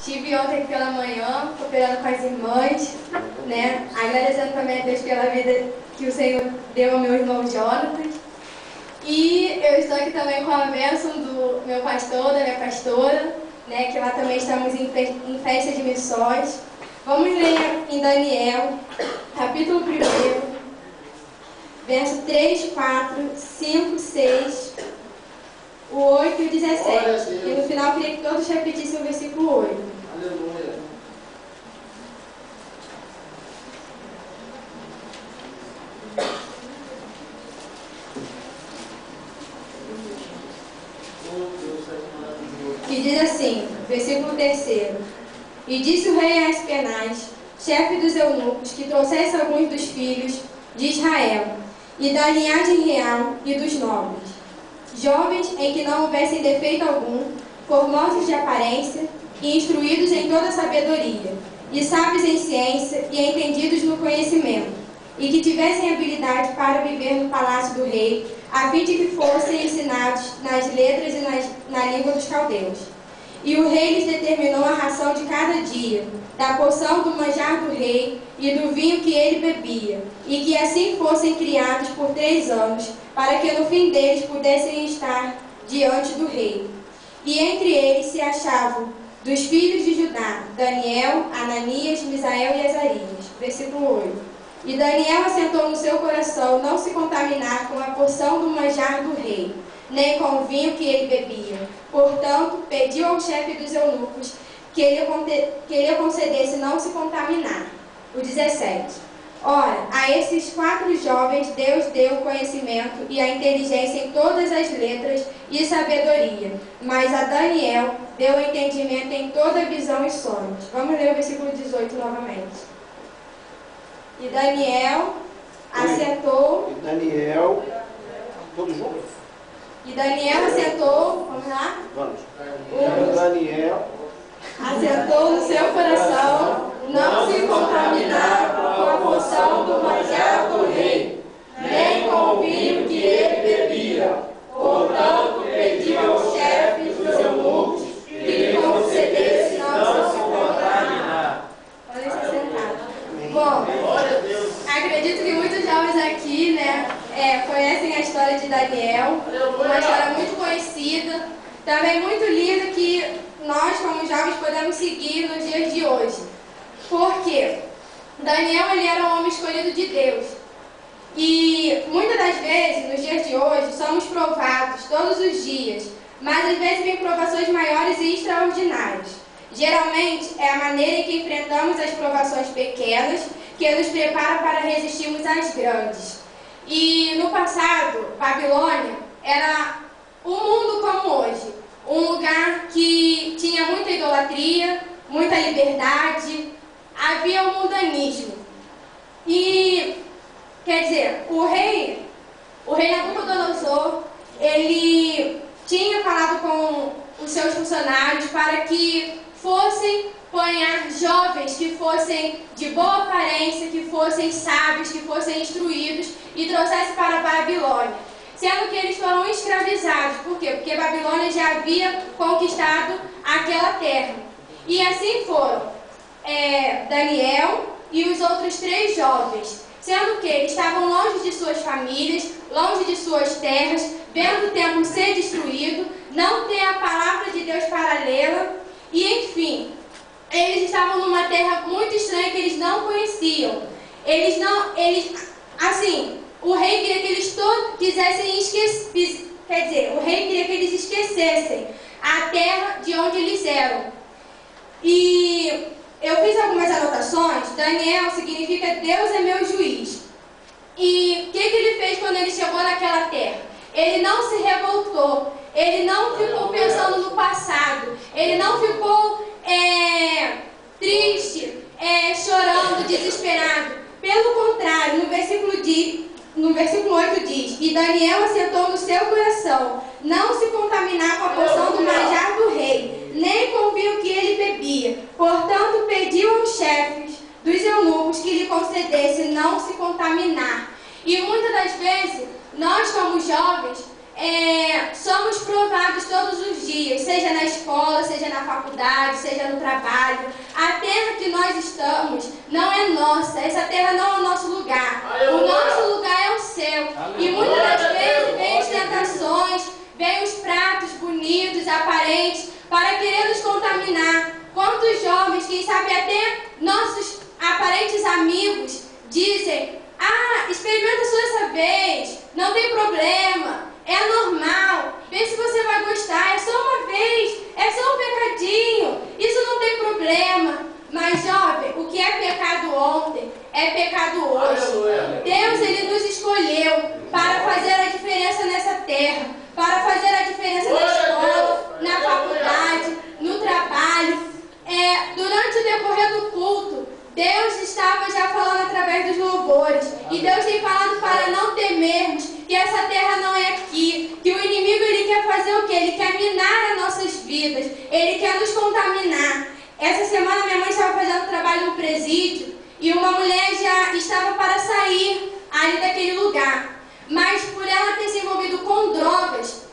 Estive ontem aqui pela manhã, cooperando com as irmãs, né? Agradecendo também a Deus pela vida que o Senhor deu ao meu irmão Jonatas. E eu estou aqui também com a bênção do meu pastor, da minha pastora, né? Que lá também estamos em festa de missões. Vamos ler em Daniel, capítulo 1, verso 3, 4, 5, 6, o 8 e o 17. E no final eu queria que todos repetissem o versículo 8. Aleluia. Que diz assim, versículo 3: E disse o rei a Aspenaz, chefe dos eunucos, que trouxesse alguns dos filhos de Israel, e da linhagem real e dos nobres, jovens em que não houvessem defeito algum, formosos de aparência, e instruídos em toda sabedoria, e sábios em ciência, e entendidos no conhecimento, e que tivessem habilidade para viver no palácio do rei, a fim de que fossem ensinados nas letras e na língua dos caldeus. E o rei lhes determinou a ração de cada dia, da porção do manjar do rei e do vinho que ele bebia, e que assim fossem criados por 3 anos, para que no fim deles pudessem estar diante do rei. E entre eles se achavam, dos filhos de Judá, Daniel, Ananias, Misael e Azarias. Versículo 8. E Daniel assentou no seu coração não se contaminar com a porção do manjar do rei, nem com o vinho que ele bebia. Portanto, pediu ao chefe dos eunucos que ele concedesse não se contaminar. O 17. Ora, a esses 4 jovens Deus deu conhecimento e a inteligência em todas as letras e sabedoria, mas a Daniel deu entendimento em toda visão e sonhos. Vamos ler o versículo 18 novamente. E Daniel assentou... Todos juntos? E Daniel assentou... Vamos lá? Vamos. Daniel assentou no seu coração não se contaminar com a porção do manjar do rei, nem com o vinho que ele bebia. Portanto, pediu aos chefes dos eunucos que lhe concedesse não se contaminar. Podem se sentar. Bom, acredito que muitos jovens aqui, né, conhecem a história de Daniel, uma história muito conhecida, também muito linda, que nós, como jovens, podemos seguir nos dias de hoje. Por quê? Daniel, ele era um homem escolhido de Deus. E muitas das vezes, nos dias de hoje, somos provados todos os dias, mas às vezes vêm provações maiores e extraordinárias. Geralmente, é a maneira em que enfrentamos as provações pequenas que nos prepara para resistirmos às grandes. E no passado, Babilônia era um mundo como hoje, um lugar que tinha muita idolatria, muita liberdade, havia um mundanismo. E, quer dizer, o rei Nabucodonosor, ele tinha falado com os seus funcionários para que fossem ponhar jovens que fossem de boa aparência, que fossem sábios, que fossem instruídos e trouxessem para a Babilônia. Sendo que eles foram escravizados. Por quê? Porque Babilônia já havia conquistado aquela terra. E assim foram Daniel e os outros 3 jovens, sendo que eles estavam longe de suas famílias, longe de suas terras, vendo o templo ser destruído, não ter a palavra de Deus para lê-la, e enfim, eles estavam numa terra muito estranha que eles não conheciam. O rei queria que eles o rei queria que eles esquecessem a terra de onde eles eram. E eu fiz algumas anotações. Daniel significa Deus é meu juiz. E o que ele fez quando ele chegou naquela terra? Ele não se revoltou, ele não ficou pensando no passado, ele não ficou triste, chorando, desesperado. Pelo contrário, no versículo 8 diz: E Daniel assentou no seu coração não se contaminar com a porção do manjar do rei, nem com o vinho que ele bebia. Portanto, pediu aos chefes dos eunucos que lhe concedesse não se contaminar. E muitas das vezes, nós como jovens, somos provados todos os dias, seja na escola, seja na faculdade, seja no trabalho. A terra que nós estamos não é nossa, essa terra não é o nosso lugar. O nosso lugar é o céu. E muitas das vezes vem as tentações, vem os pratos bonitos, aparentes, para querer nos contaminar. Quantos jovens, quem sabe até nossos aparentes amigos, dizem: experimenta só essa vez, não tem problema, é normal, vê se você vai gostar, é só uma vez, é só um pecadinho, isso não tem problema. Mas, jovem, o que é pecado ontem é pecado hoje. Deus, Ele nos escolheu para fazer a diferença nessa terra, para fazer a diferença na escola, na faculdade, no trabalho. Durante o decorrer do culto, Deus estava já falando através dos louvores. E Deus tem falado para não temermos, que essa terra não é aqui, que o inimigo ele quer fazer o quê? Ele quer minar as nossas vidas, ele quer nos contaminar. Essa semana minha mãe estava fazendo trabalho no presídio e uma mulher já estava para sair ali daquele lugar. Mas por ela ter se envolvido com drogas,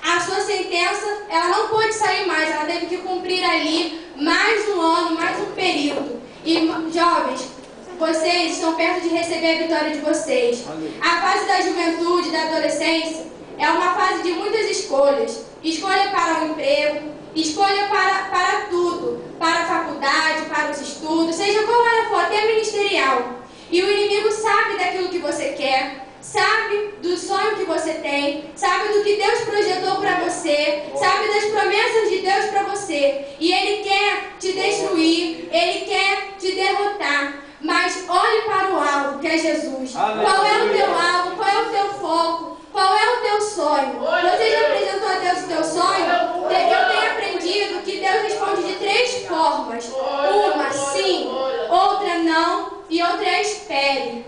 a sua sentença, ela não pôde sair mais, ela teve que cumprir ali mais um ano, mais um período. E jovens, vocês estão perto de receber a vitória de vocês. A fase da juventude, da adolescência, é uma fase de muitas escolhas. Escolha para o emprego, escolha para tudo, para a faculdade, para os estudos, seja qual ela for, até ministerial. E o inimigo sabe daquilo que você quer, sabe do sonho que você tem, sabe do que Deus projetou para você, sabe das promessas de Deus para você. E ele quer te destruir, ele quer te derrotar. Mas olhe para o alvo, que é Jesus. Amém. Qual é o teu alvo? Qual é o teu foco? Qual é o teu sonho? Você já apresentou a Deus o teu sonho? Eu tenho aprendido que Deus responde de 3 formas. Uma, sim, outra, não, e outra é espere.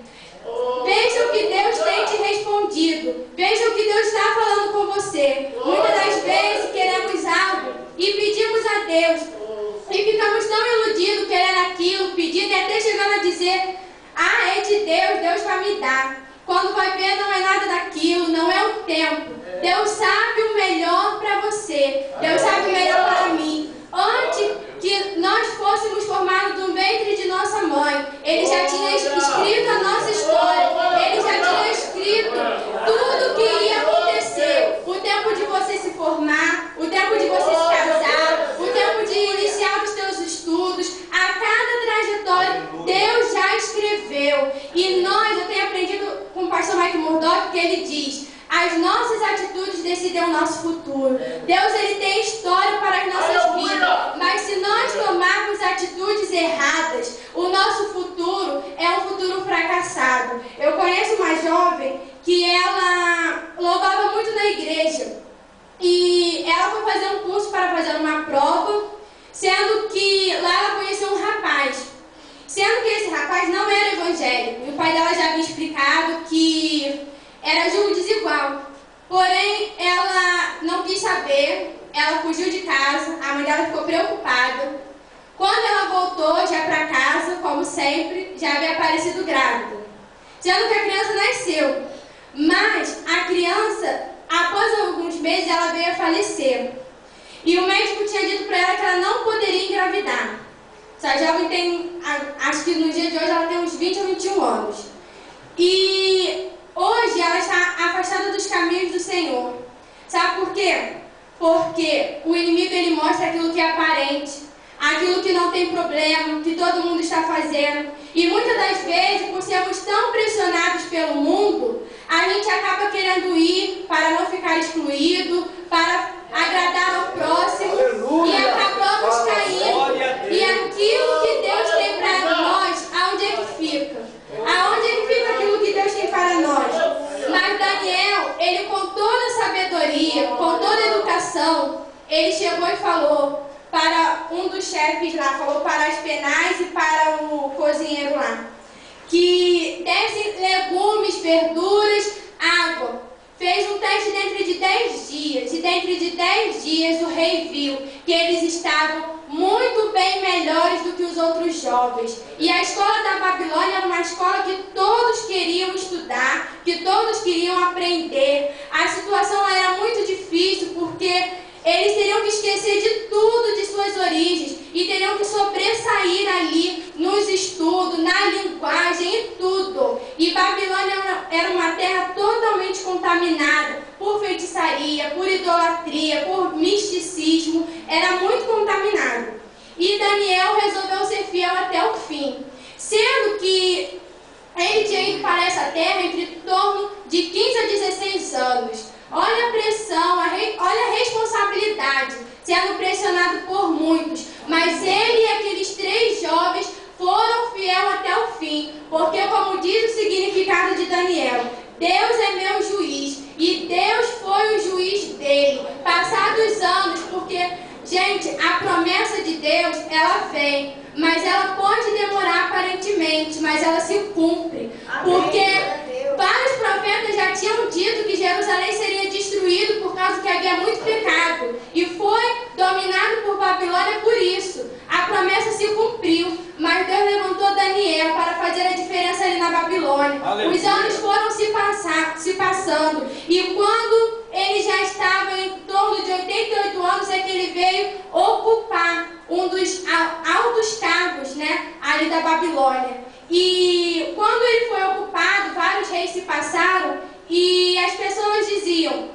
Veja o que Deus tem te respondido. Veja o que Deus está falando com você. Muitas das vezes queremos algo e pedimos a Deus e ficamos tão iludidos querendo aquilo, pedindo e até chegando a dizer: é de Deus, Deus vai me dar. Quando vai ver, não é nada daquilo, não é o tempo. Deus sabe o melhor para você. Deus sabe o melhor para mim. Antes que nós fôssemos formados no ventre de nossa mãe, Ele já tinha escrito a nossa história. Ele já tinha escrito tudo o que ia acontecer. O tempo de você se formar, o tempo de você se casar, o tempo de iniciar os teus estudos, a cada trajetória, Deus já escreveu. E eu tenho aprendido com o pastor Mike Murdock, que ele diz: as nossas atitudes decidem o nosso futuro. Deus, Ele tem história para as nossas vidas. Mas se nós tomarmos atitudes erradas, o nosso futuro é um futuro fracassado. Eu conheço uma jovem que ela louvava muito na igreja. E ela foi fazer um curso para fazer uma prova, sendo que lá ela conheceu um rapaz. Sendo que esse rapaz não era evangélico. E o pai dela já havia explicado que era julgo desigual. Porém, ela não quis saber, ela fugiu de casa, a mãe dela ficou preocupada. Quando ela voltou já para casa, como sempre, já havia aparecido grávida, sendo que a criança nasceu. Mas a criança, após alguns meses, ela veio a falecer. E o médico tinha dito para ela que ela não poderia engravidar. Essa jovem tem, acho que no dia de hoje ela tem uns 20 ou 21 anos. E hoje ela está afastada dos caminhos do Senhor. Sabe por quê? Porque o inimigo ele mostra aquilo que é aparente, aquilo que não tem problema, que todo mundo está fazendo. E muitas das vezes, por sermos tão pressionados pelo mundo, a gente acaba querendo ir para não ficar excluído, para agradar ao próximo. Aleluia. E acabamos caindo. E aquilo que Deus tem para nós, aonde é que fica? Aonde é que fica aquilo que Deus tem para nós? Mas Daniel, ele com toda a sabedoria, com toda a educação, ele chegou e falou para um dos chefes lá, falou para as penais e para o cozinheiro lá, que dessem legumes, verduras, água. Fez um teste dentro de 10 dias, e dentro de 10 dias o rei viu que eles estavam muito bem melhores do que os outros jovens. E a escola da Babilônia era uma escola que todos queriam estudar, que todos queriam aprender. A situação era muito difícil porque eles teriam que esquecer de tudo, de suas origens, e teriam que sobressair ali nos estudos, na linguagem e tudo. E Babilônia era uma terra totalmente contaminada por feitiçaria, por idolatria, por misticismo. Era muito contaminado. E Daniel resolveu ser fiel até o fim, sendo que ele tinha ido para essa terra entre torno de 15 a 16 anos. Olha a pressão, olha a responsabilidade, sendo pressionado por muitos. Mas ele e aqueles 3 jovens foram fiel até o fim, porque, como diz o significado de Daniel, Deus é meu juiz e Deus foi o juiz dele. Passados anos, porque, gente, a promessa de Deus, ela vem, mas ela pode demorar aparentemente, mas ela se cumpre. Porque vários profetas já tinham dito que Jerusalém seria destruído por causa que havia muito pecado. E foi dominado por Babilônia por isso. A promessa se cumpriu, mas Deus levantou Daniel para fazer a diferença ali na Babilônia. Aleluia. Os anos foram se passando. E quando ele já estava em torno de 88 anos, é que ele veio ocupar um dos altos cargos, né, ali da Babilônia. E quando ele foi ocupado, vários reis se passaram e as pessoas diziam: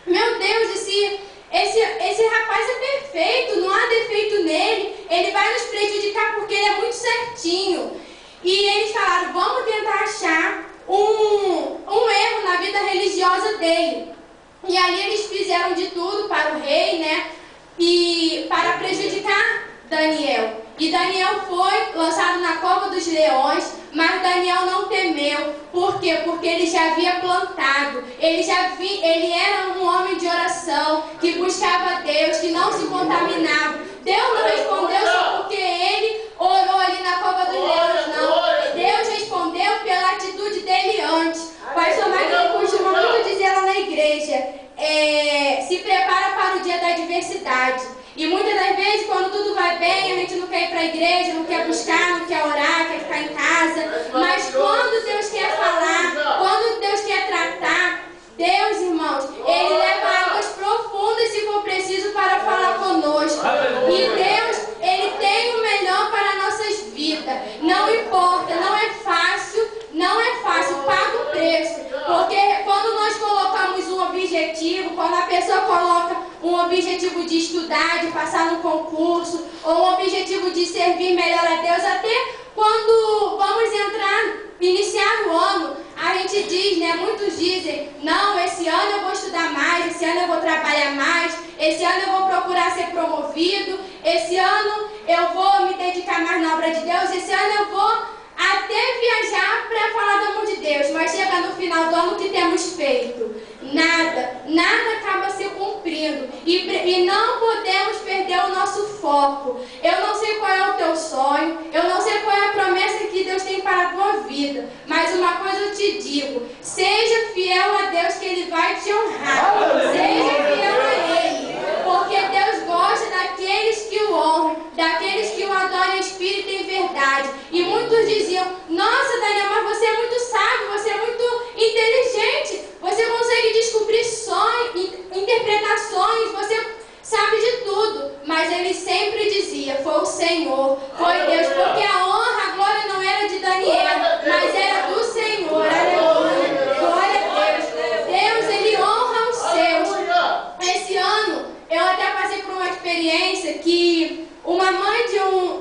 meu Deus, esse rapaz é perfeito, não há defeito nele, ele vai nos prejudicar porque ele é muito certinho. E eles falaram: vamos tentar achar um erro na vida religiosa dele. E aí eles fizeram de tudo para o rei, né, e para prejudicar Daniel. E Daniel foi lançado na cova dos leões, mas Daniel não temeu. Por quê? Porque ele já havia plantado. Ele era um homem de oração, que buscava Deus, que não se contaminava. Deus não respondeu só porque ele orou ali na cova dos leões, não. Deus respondeu pela atitude dele antes. O pastor Magno costuma muito dizer lá na igreja, se prepara para o dia da adversidade. E muitas das vezes, quando tudo vai bem, a gente não quer ir para a igreja, não quer buscar, não quer orar, quer ficar em casa. Mas quando Deus quer falar, quando Deus quer tratar, Deus, irmãos, Ele leva águas profundas, se for preciso, para falar conosco. E Deus, Ele tem o melhor para nossas vidas. Não importa, não é fácil, paga o preço. Porque quando nós colocamos um objetivo, quando a pessoa coloca um objetivo de estudar, de passar no concurso, ou um objetivo de servir melhor a Deus, até quando vamos iniciar o ano, a gente diz, né, muitos dizem: não, esse ano eu vou estudar mais, esse ano eu vou trabalhar mais, esse ano eu vou procurar ser promovido, esse ano eu vou me dedicar mais na obra de Deus, esse ano eu vou até viajar para falar do amor de Deus. Mas chega no final do ano, o que temos feito? Nada acaba se cumprindo. E não podemos perder o nosso foco. Eu não sei qual é o teu sonho, eu não sei qual é a promessa que Deus tem para a tua vida, mas uma coisa eu te digo: seja fiel a Deus, que Ele vai te honrar. Seja fiel a Ele, porque Deus gosta daqueles que o honram, daqueles que o adoram em espírito e em verdade. E muitos diziam: nossa, Daniel, mas você é muito sábio, você é muito inteligente, você consegue descobrir sonhos, interpretações, você sabe de tudo. Mas ele sempre dizia: foi o Senhor, foi Deus, porque a honra, a glória não era de Daniel, mas era do Senhor. Aleluia, glória a Deus. Deus, Ele honra os seus. Esse ano eu até passei por uma experiência que uma mãe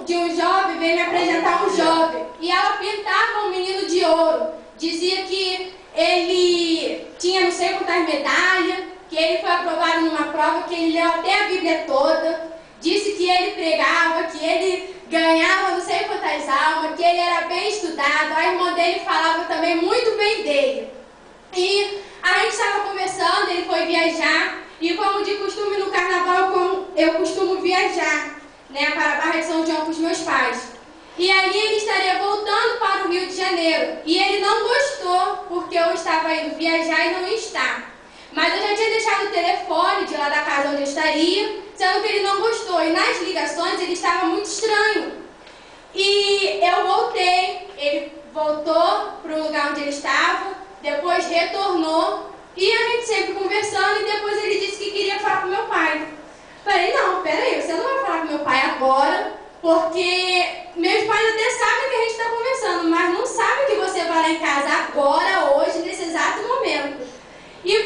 de um jovem veio me apresentar um jovem, e ela pintava um menino de ouro. Dizia que ele tinha não sei quantas medalhas, que ele foi aprovado numa prova, que ele leu até a Bíblia toda. Disse que ele pregava, que ele ganhava não sei quantas almas, que ele era bem estudado. A irmã dele falava também muito bem dele. E a gente estava conversando, ele foi viajar, e como de costume no carnaval eu costumo viajar, né, para a Barra de São João com os meus pais. E aí ele estaria voltando para o Rio de Janeiro. E ele não gostou, porque eu estava indo viajar e não ia estar. Mas eu já tinha deixado o telefone de lá da casa onde eu estaria, sendo que ele não gostou. E nas ligações ele estava muito estranho. E eu voltei, ele voltou para o lugar onde ele estava, depois retornou, e a gente sempre conversando, e depois ele disse que queria falar com meu pai. Falei, não, peraí, você não vai falar com meu pai agora, porque meus pais até sabem que a gente está conversando, mas não sabem que você vai lá em casa agora, hoje, nesse exato momento. E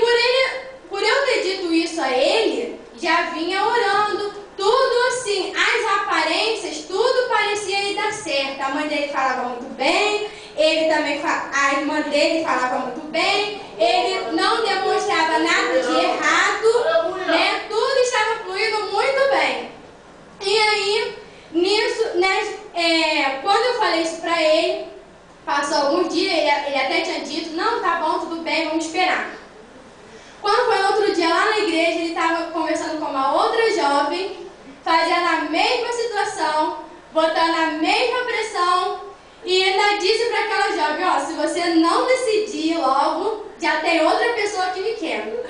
por eu ter dito isso a ele, já vinha orando, tudo assim, as aparências, tudo parecia ir dar certo. A mãe dele falava muito bem, ele também, a irmã dele falava muito bem, ele não demonstrava nada de errado, né? Tudo estava fluindo muito bem. E aí, nisso, né, quando eu falei isso pra ele, passou alguns dias, ele até tinha dito, não, tá bom, tudo bem, vamos esperar. Quando foi no outro dia lá na igreja, ele estava conversando com uma outra jovem, fazendo a mesma situação, botando a mesma pressão, e ainda disse para aquela jovem, ó, se você não decidir logo, já tem outra pessoa que me quer.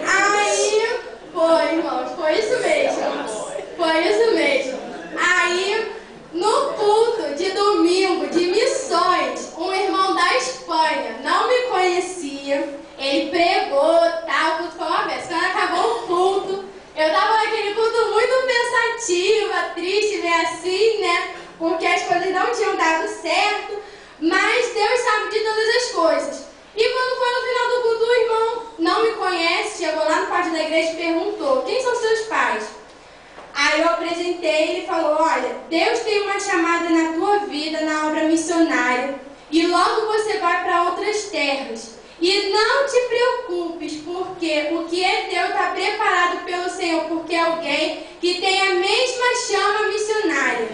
Aí, foi, irmãos, foi isso mesmo. Foi isso mesmo. Aí, no culto de domingo, de missões, um irmão da Espanha, não me conhecia, ele pregou, tal, o culto foi uma vez. Quando acabou o culto, eu estava naquele culto muito pensativa, triste, meio assim, né? Porque as coisas não tinham dado certo, mas Deus sabe de todas as coisas. E quando foi no final do culto, o irmão não me conhece, chegou lá no pátio da igreja e perguntou, quem são seus pais? Aí eu apresentei e ele falou, olha, Deus tem uma chamada na tua vida, na obra missionária, e logo você vai para outras terras. E não te preocupes, porque o que é teu está preparado pelo Senhor, porque é alguém que tem a mesma chama missionária.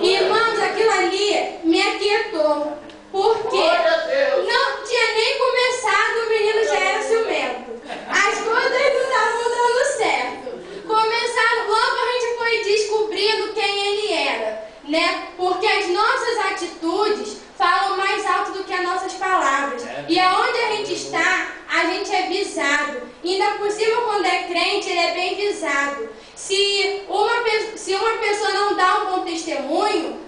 Irmãos, aquilo ali me aquietou, porque não tinha nem começado, o menino já era ciumento. As coisas não estavam dando certo. Começaram, logo a gente foi descobrindo quem ele era, né? Porque as nossas atitudes falam mais alto do que as nossas palavras. E aonde a gente está, a gente é visado. Ainda por cima, quando é crente, ele é bem visado. Se uma pessoa não dá um bom testemunho,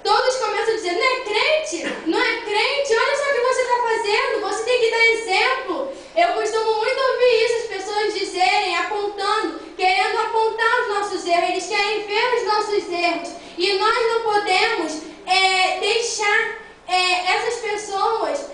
todos começam a dizer, não é crente? Não é crente? Olha só o que você está fazendo, você tem que dar exemplo. Eu costumo muito ouvir isso, as pessoas dizerem, apontando, querendo apontar os nossos erros, eles querem ver os nossos erros. E nós não podemos deixar essas pessoas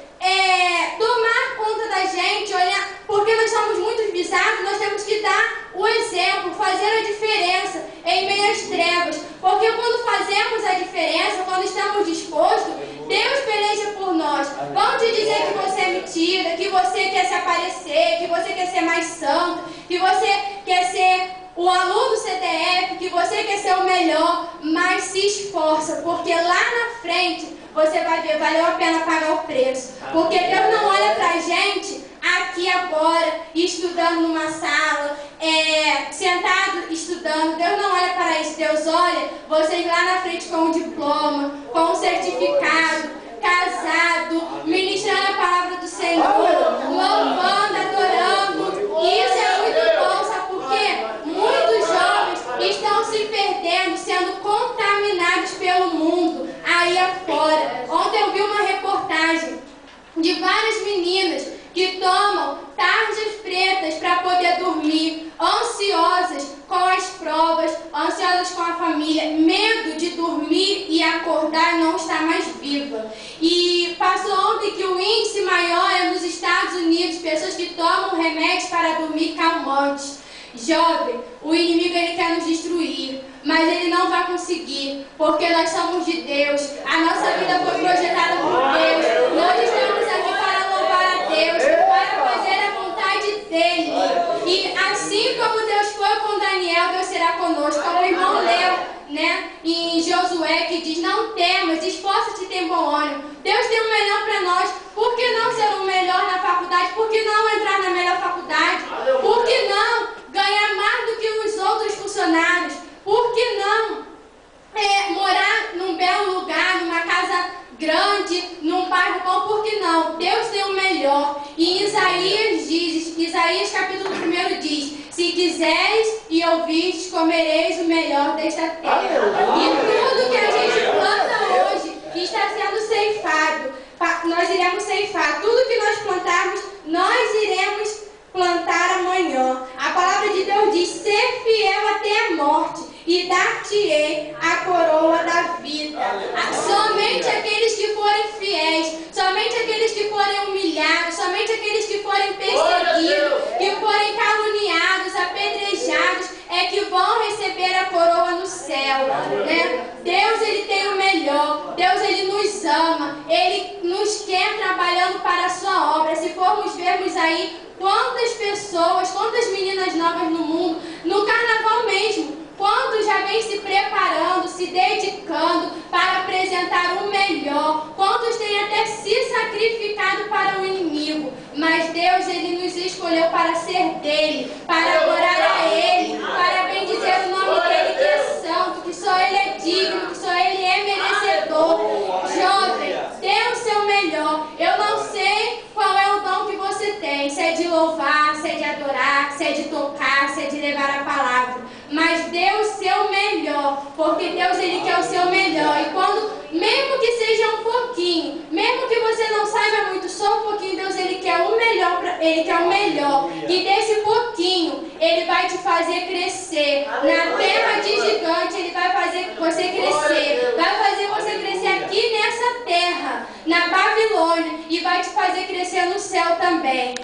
tomar conta da gente, olhar, porque nós somos muito visados, nós temos que dar o exemplo, fazer a diferença em meio às trevas, porque quando fazemos a diferença, quando estamos dispostos, Deus peleja por nós. Vão te dizer que você é metida, que você quer se aparecer, que você quer ser mais santo, que você quer ser o aluno do CTF, que você quer ser o melhor, mas se esforça, porque lá na frente você vai ver, valeu a pena pagar o preço. Porque Deus não olha pra gente aqui agora, estudando numa sala, sentado estudando. Deus não olha para isso. Deus olha vocês lá na frente com um diploma, com um certificado, casado, ministrando a palavra do Senhor, louvando, adorando. E isso é muito bom, sabe por quê? Muitos jovens estão se perdendo, sendo contaminados pelo mundo aí afora. Ontem eu vi uma reportagem de várias meninas que tomam tarjas pretas para poder dormir, ansiosas com as provas, ansiosas com a família, medo de dormir e acordar e não estar mais viva. E passou ontem que o índice maior é nos Estados Unidos, pessoas que tomam remédios para dormir calmantes. Jovem, o inimigo ele quer nos destruir, mas ele não vai conseguir, porque nós somos de Deus, a nossa vida foi projetada por Deus, nós estamos aqui para louvar a Deus, para fazer a vontade dEle. E assim como Deus foi com Daniel, Deus será conosco, como o irmão leu, né, em Josué, que diz, não temas, esforça-te e tem bom ânimo. Deus tem o melhor para nós. Por que não ser o melhor na faculdade? Por que não entrar na melhor faculdade? Por que não ganhar mais do que os outros funcionários? Por que não morar num belo lugar, numa casa grande, num bairro bom? Por que não? Deus tem o melhor. E Isaías diz, Isaías capítulo 1 diz, se quiseres e ouvistes, comereis o melhor desta terra. E tudo que a gente nós iremos ceifar. Tudo que nós plantarmos, nós iremos plantar amanhã. A palavra de Deus diz: ser fiel até a morte, e dar-te-ei a coroa da vida. Somente aqueles que forem fiéis, somente aqueles que forem humilhados, somente aqueles que forem perseguidos, que forem caluniados, apedrejados, é que vão receber a coroa no céu, né? Deus, Ele tem o melhor. Deus, Ele nos ama. Ele nos quer trabalhando para a sua obra. Se formos vermos aí quantas pessoas, quantas meninas novas no mundo, no carnaval mesmo, quantos já vem se preparando, se dedicando para apresentar o melhor, quantos têm até se sacrificado para o inimigo, mas Deus, Ele nos escolheu para ser dele, para adorar a Ele, para bendizer o nome dele, que é santo, que só Ele é digno, que só Ele é merecedor. Jovem, dê o seu melhor. Eu não sei qual é o dom que você tem, se é de louvar, se é de adorar, se é de tocar, se é de levar a palavra, mas dê o seu melhor, porque Deus, Ele quer o seu melhor. E quando, mesmo que seja um pouquinho, mesmo que você não saiba muito, só um pouquinho, Deus, Ele quer o melhor, Ele quer o melhor. E desse pouquinho, Ele vai te fazer crescer. Na terra de gigante, Ele vai fazer você crescer. Vai fazer você crescer aqui nessa terra, na Babilônia, e vai te fazer crescer no céu também.